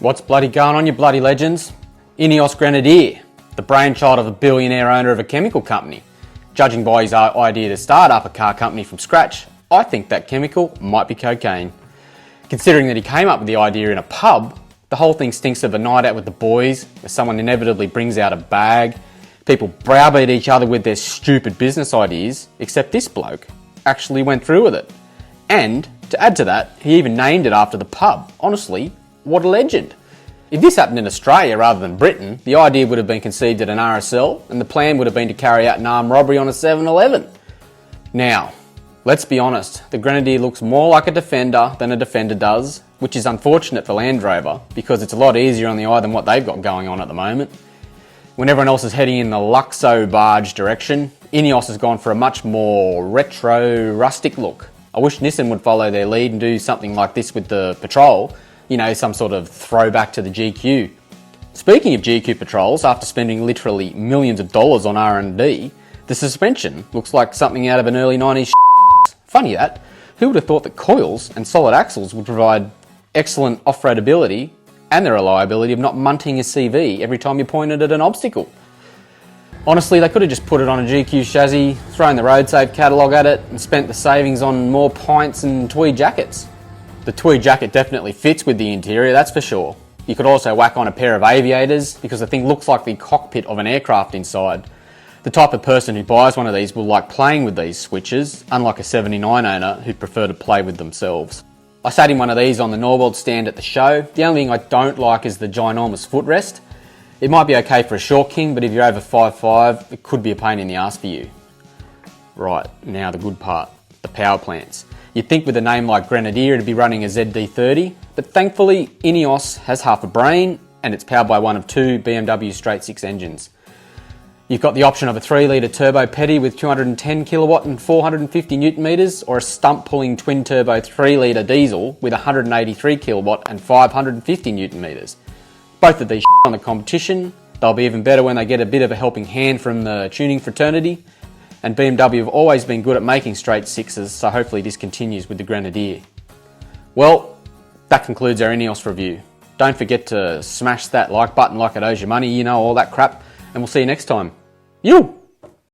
What's bloody going on, you bloody legends? Ineos Grenadier, the brainchild of a billionaire owner of a chemical company. Judging by his idea to start up a car company from scratch, I think that chemical might be cocaine. Considering that he came up with the idea in a pub, the whole thing stinks of a night out with the boys, where someone inevitably brings out a bag. People browbeat each other with their stupid business ideas, except this bloke actually went through with it. And, to add to that, he even named it after the pub. Honestly, what a legend. If this happened in Australia rather than Britain, the idea would have been conceived at an RSL and the plan would have been to carry out an armed robbery on a 7-Eleven. Now, let's be honest, the Grenadier looks more like a Defender than a Defender does, which is unfortunate for Land Rover because it's a lot easier on the eye than what they've got going on at the moment. When everyone else is heading in the Luxo barge direction, Ineos has gone for a much more retro, rustic look. I wish Nissan would follow their lead and do something like this with the Patrol, you know, some sort of throwback to the GQ. Speaking of GQ Patrols, after spending literally millions of dollars on R&D, the suspension looks like something out of an early 90s Funny that, who would have thought that coils and solid axles would provide excellent off-road ability and the reliability of not munting your CV every time you pointed at an obstacle. Honestly, they could have just put it on a GQ chassis, thrown the road-safe catalogue at it and spent the savings on more pints and tweed jackets. The tweed jacket definitely fits with the interior, that's for sure. You could also whack on a pair of aviators because the thing looks like the cockpit of an aircraft inside. The type of person who buys one of these will like playing with these switches, unlike a 79 owner who'd prefer to play with themselves. I sat in one of these on the Norwald stand at the show. The only thing I don't like is the ginormous footrest. It might be okay for a short king, but if you're over 5'5", it could be a pain in the ass for you. Right, now the good part, the power plants. You'd think with a name like Grenadier it'd be running a ZD30, but thankfully Ineos has half a brain and it's powered by one of two BMW straight six engines. You've got the option of a 3-litre turbo petty with 210 kilowatt and 450 newton meters, or a stump pulling twin turbo 3-litre diesel with 183 kilowatt and 550 newton meters. Both of these on the competition, they'll be even better when they get a bit of a helping hand from the tuning fraternity. And BMW have always been good at making straight sixes, so hopefully this continues with the Grenadier. Well, that concludes our Ineos review. Don't forget to smash that like button like it owes you money, you know, all that crap, and we'll see you next time. You!